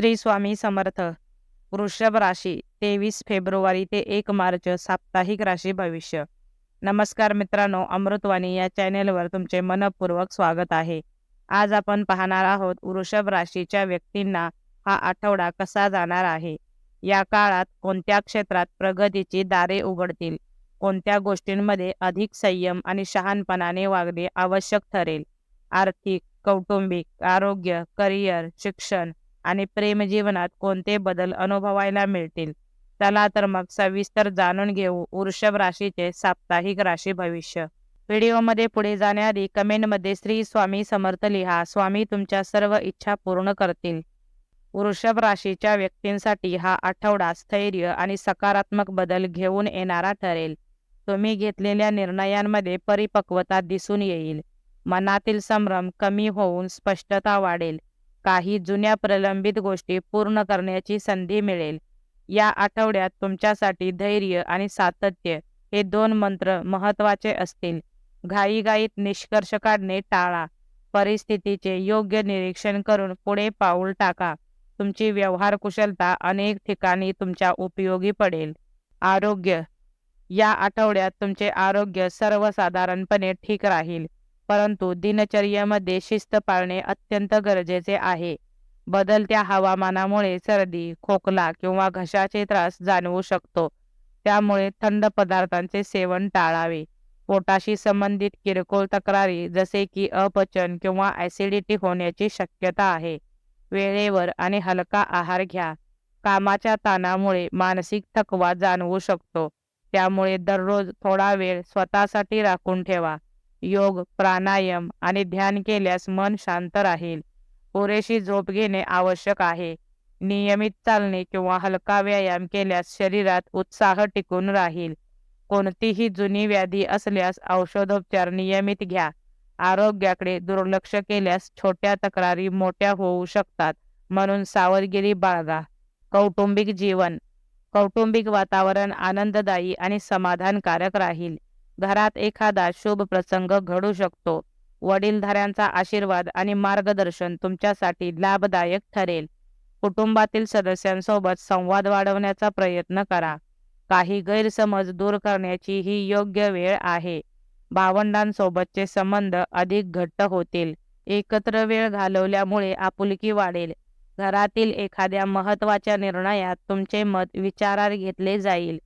श्री स्वामी समर्थ. वृषभ राशी 23 फेब्रुवारी ते 1 मार्च साप्ताहिक राशी भविष्य. नमस्कार मित्रांनो, अमृतवाणी या चॅनेलवर तुमचे मनपूर्वक स्वागत आहे. आज आपण पाहणार आहोत वृषभ राशीच्या व्यक्तींना हा आठवडा कसा जाणार आहे. या काळात कोणत्या क्षेत्रात प्रगतीची दारे उघडतील, कोणत्या गोष्टींमध्ये अधिक संयम आणि शहाणपणाने वागणे आवश्यक ठरेल. आर्थिक, कौटुंबिक, आरोग्य, करिअर, शिक्षण आणि प्रेमजीवनात कोणते बदल अनुभवायला मिळतील. चला तर मग सविस्तर जाणून घेऊ वृषभ राशीचे साप्ताहिक राशी भविष्य. व्हिडिओमध्ये पुढे जाण्याआधी कमेंटमध्ये श्री स्वामी समर्थ लिहा. स्वामी तुमच्या सर्व इच्छा पूर्ण करतील. वृषभ राशीच्या व्यक्तींसाठी हा आठवडा स्थैर्य आणि सकारात्मक बदल घेऊन येणारा ठरेल. तुम्ही घेतलेल्या निर्णयांमध्ये परिपक्वता दिसून येईल. मनातील संभ्रम कमी होऊन स्पष्टता वाढेल. काही जुन्या प्रलंबित गोष्टी पूर्ण करण्याची संधी मिळेल. या आठवड्यात तुमच्यासाठी धैर्य आणि सातत्य हे 2 मंत्र महत्त्वाचे असतील. घाईघाईत निष्कर्ष काढणे टाळा. परिस्थितीचे योग्य निरीक्षण करून पुढे पाऊल टाका. तुमची व्यवहार कुशलता अनेक ठिकाणी तुमच्या उपयोगी पडेल. आरोग्य. या आठवड्यात तुमचे आरोग्य सर्वसाधारणपणे ठीक राहील, परंतु दिनचर्येमध्ये शिस्त पाळणे अत्यंत गरजेचे आहे. बदलत्या हवामानामुळे सर्दी, खोकला किंवा घशाचे त्रास जाणवू शकतो. त्यामुळे थंड पदार्थांचे सेवन टाळावे. पोटाशी संबंधित किरकोळ तक्रारी जसे की अपचन किंवा ॲसिडिटी होण्याची शक्यता आहे. वेळेवर आणि हलका आहार घ्या. कामाच्या ताणामुळे मानसिक थकवा जाणवू शकतो, त्यामुळे दररोज थोडा वेळ स्वतःसाठी राखून ठेवा. योग, प्राणायाम आणि ध्यान केल्यास मन शांत राहील. पुरेशी झोप घेणे आवश्यक आहे. नियमित चालणे किंवा हलका व्यायाम केल्यास शरीरात उत्साह टिकून राहील. कोणतीही जुनी व्याधी असल्यास औषधोपचार नियमित घ्या. आरोग्याकडे दुर्लक्ष केल्यास छोट्या तक्रारी मोठ्या होऊ शकतात, म्हणून सावधगिरी बाळगा. कौटुंबिक जीवन. कौटुंबिक वातावरण आनंददायी आणि समाधानकारक राहील. घरात एखादा शुभ प्रसंग घडू शकतो. वडीलधाऱ्यांचा आशीर्वाद आणि मार्गदर्शन तुमच्यासाठी लाभदायक ठरेल. कुटुंबातील सदस्यांसोबत संवाद वाढवण्याचा प्रयत्न करा. काही गैरसमज दूर करण्याची ही योग्य वेळ आहे. भावंडांसोबतचे संबंध अधिक घट्ट होतील. एकत्र वेळ घालवल्यामुळे आपुलकी वाढेल. घरातील एखाद्या महत्त्वाच्या निर्णयात तुमचे मत विचारात घेतले जाईल.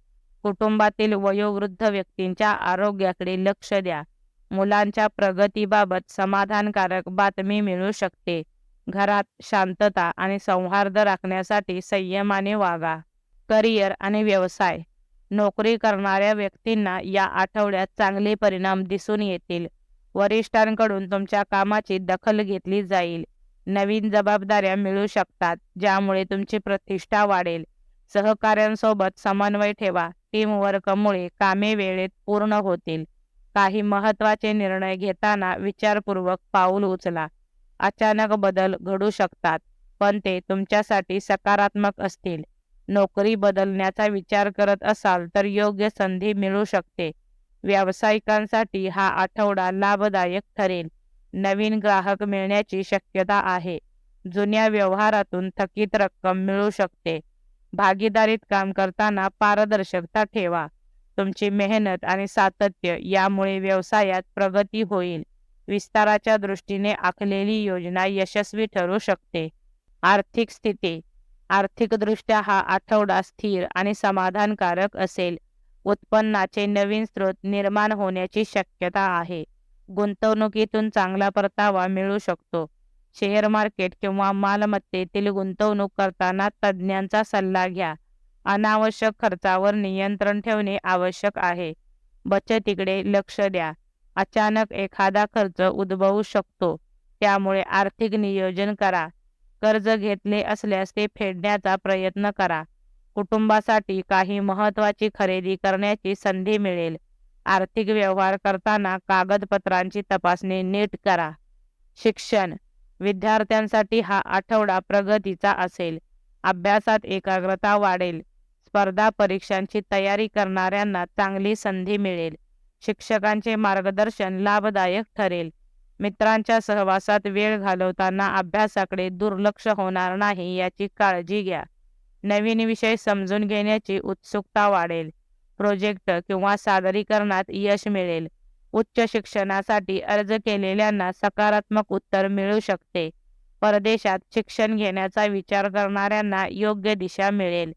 कुटुंबातील वयोवृद्ध व्यक्तींच्या आरोग्याकडे लक्ष द्या. मुलांच्या प्रगतीबाबत समाधानकारक बातमी मिळू शकते. घरात शांतता आणि सौहार्द राखण्यासाठी संयमाने वागा. करिअर आणि व्यवसाय. नोकरी करणाऱ्या व्यक्तींना या आठवड्यात चांगले परिणाम दिसून येतील. वरिष्ठांकडून तुमच्या कामाची दखल घेतली जाईल. नवीन जबाबदाऱ्या मिळू शकतात, ज्यामुळे तुमची प्रतिष्ठा वाढेल. सहकाऱ्यांसोबत समन्वय ठेवा. टीमवर्कमुळे कामे वेळेत पूर्ण होतील. काही महत्त्वाचे निर्णय घेताना विचारपूर्वक पाऊल उचला. अचानक बदल घडू शकतात, पण ते तुमच्यासाठी सकारात्मक असतील. नोकरी बदलण्याचा विचार करत असाल तर योग्य संधी मिळू शकते. व्यावसायिकांसाठी हा आठवडा लाभदायक ठरेल. नवीन ग्राहक मिळण्याची शक्यता आहे. जुन्या व्यवहारातून थकीत रक्कम मिळू शकते. भागीदारीत काम करताना पारदर्शकता ठेवा. तुमची मेहनत आणि सातत्य यामुळे व्यवसायात प्रगती होईल. विस्ताराच्या दृष्टीने आखलेली योजना यशस्वी ठरू शकते. आर्थिक स्थिती. आर्थिकदृष्ट्या हा आठवडा स्थिर आणि समाधानकारक असेल. उत्पन्नाचे नवीन स्रोत निर्माण होण्याची शक्यता आहे. गुंतवणुकीतून चांगला परतावा मिळू शकतो. शेअर मार्केट किंवा मालमत्तेतील गुंतवणूक करताना तज्ज्ञांचा सल्ला घ्या. अनावश्यक खर्चावर नियंत्रण ठेवणे आवश्यक आहे. बचतीकडे लक्ष द्या. अचानक एखादा खर्च उद्भवू शकतो, त्यामुळे आर्थिक नियोजन करा. कर्ज घेतले असल्यास ते फेडण्याचा प्रयत्न करा. कुटुंबासाठी काही महत्त्वाची खरेदी करण्याची संधी मिळेल. आर्थिक व्यवहार करताना कागदपत्रांची तपासणी नीट करा. शिक्षण. विद्यार्थ्यांसाठी हा आठवडा प्रगतीचा असेल. अभ्यासात एकाग्रता वाढेल. स्पर्धा परीक्षांची तयारी करणाऱ्यांना चांगली संधी मिळेल. शिक्षकांचे मार्गदर्शन लाभदायक ठरेल. मित्रांच्या सहवासात वेळ घालवताना अभ्यासाकडे दुर्लक्ष होणार नाही याची काळजी घ्या. नवीन विषय समजून घेण्याची उत्सुकता वाढेल. प्रोजेक्ट किंवा सादरीकरणात यश मिळेल. उच्च शिक्षणासाठी अर्ज केलेल्यांना सकारात्मक उत्तर मिळू शकते. परदेशात शिक्षण घेण्याचा विचार करणाऱ्यांना योग्य दिशा मिळेल.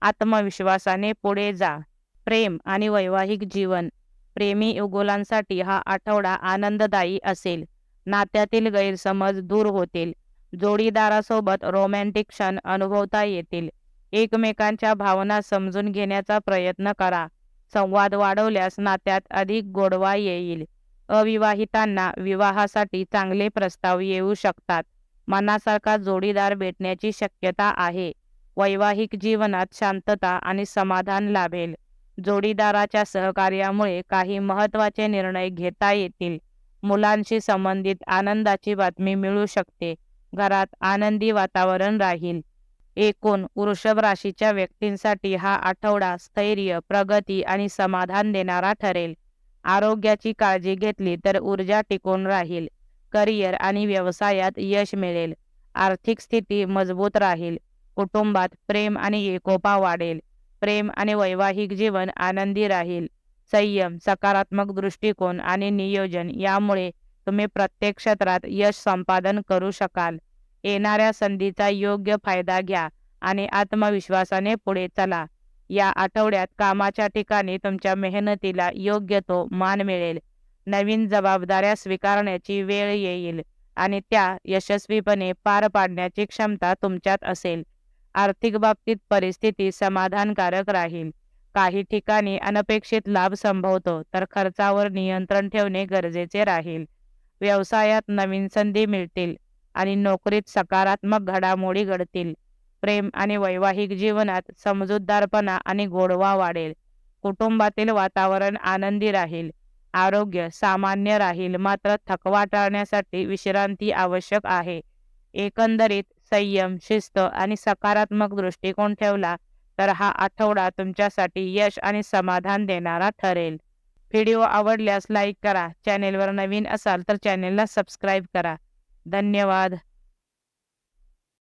आत्मविश्वासाने पुढे जा. प्रेम आणि वैवाहिक जीवन. प्रेमी युगुलांसाठी हा आठवडा आनंददायी असेल. नात्यातील गैरसमज दूर होतील. जोडीदारासोबत रोमॅन्टिक क्षण अनुभवता येतील. एकमेकांच्या भावना समजून घेण्याचा प्रयत्न करा. संवाद वाढवल्यास नात्यात अधिक गोडवा येईल. अविवाहितांना विवाहासाठी चांगले प्रस्ताव येऊ शकतात. मनासारखा जोडीदार भेटण्याची शक्यता आहे. वैवाहिक जीवनात शांतता आणि समाधान लाभेल. जोडीदाराच्या सहकार्यामुळे काही महत्त्वाचे निर्णय घेता येतील. मुलांशी संबंधित आनंदाची बातमी मिळू शकते. घरात आनंदी वातावरण राहील. एकूण वृषभ राशीच्या व्यक्तींसाठी हा आठवडा स्थैर्य, प्रगती आणि समाधान देणारा ठरेल. आरोग्याची काळजी घेतली तर ऊर्जा टिकून राहील. करिअर आणि व्यवसायात यश मिळेल. आर्थिक स्थिती मजबूत राहील. कुटुंबात प्रेम आणि एकोपा वाढेल. प्रेम आणि वैवाहिक जीवन आनंदी राहील. संयम, सकारात्मक दृष्टिकोन आणि नियोजन यामुळे तुम्ही प्रत्येक क्षेत्रात यश संपादन करू शकाल. येणाऱ्या संधीचा योग्य फायदा घ्या आणि आत्मविश्वासाने पुढे चला. या आठवड्यात कामाच्या ठिकाणी तुमच्या मेहनतीला योग्य तो मान मिळेल. नवीन जबाबदाऱ्या स्वीकारण्याची वेळ येईल आणि त्या यशस्वीपणे पार पाडण्याची क्षमता तुमच्यात असेल. आर्थिक बाबतीत परिस्थिती समाधानकारक राहील. काही ठिकाणी अनपेक्षित लाभ संभवतो, तर खर्चावर नियंत्रण ठेवणे गरजेचे राहील. व्यवसायात नवीन संधी मिळतील आणि नोकरीत सकारात्मक घडामोडी घडतील. प्रेम आणि वैवाहिक जीवनात समजूतदारपणा आणि गोडवा वाढेल. कुटुंबातील वातावरण आनंदी राहील. आरोग्य सामान्य राहील, मात्र थकवा टाळण्यासाठी विश्रांती आवश्यक आहे. एकंदरीत संयम, शिस्त आणि सकारात्मक दृष्टिकोन ठेवला तर हा आठवडा तुमच्यासाठी यश आणि समाधान देणारा ठरेल. व्हिडिओ आवडल्यास लाईक करा. चॅनेलवर नवीन असाल तर चॅनेलला सबस्क्राईब करा. धन्यवाद.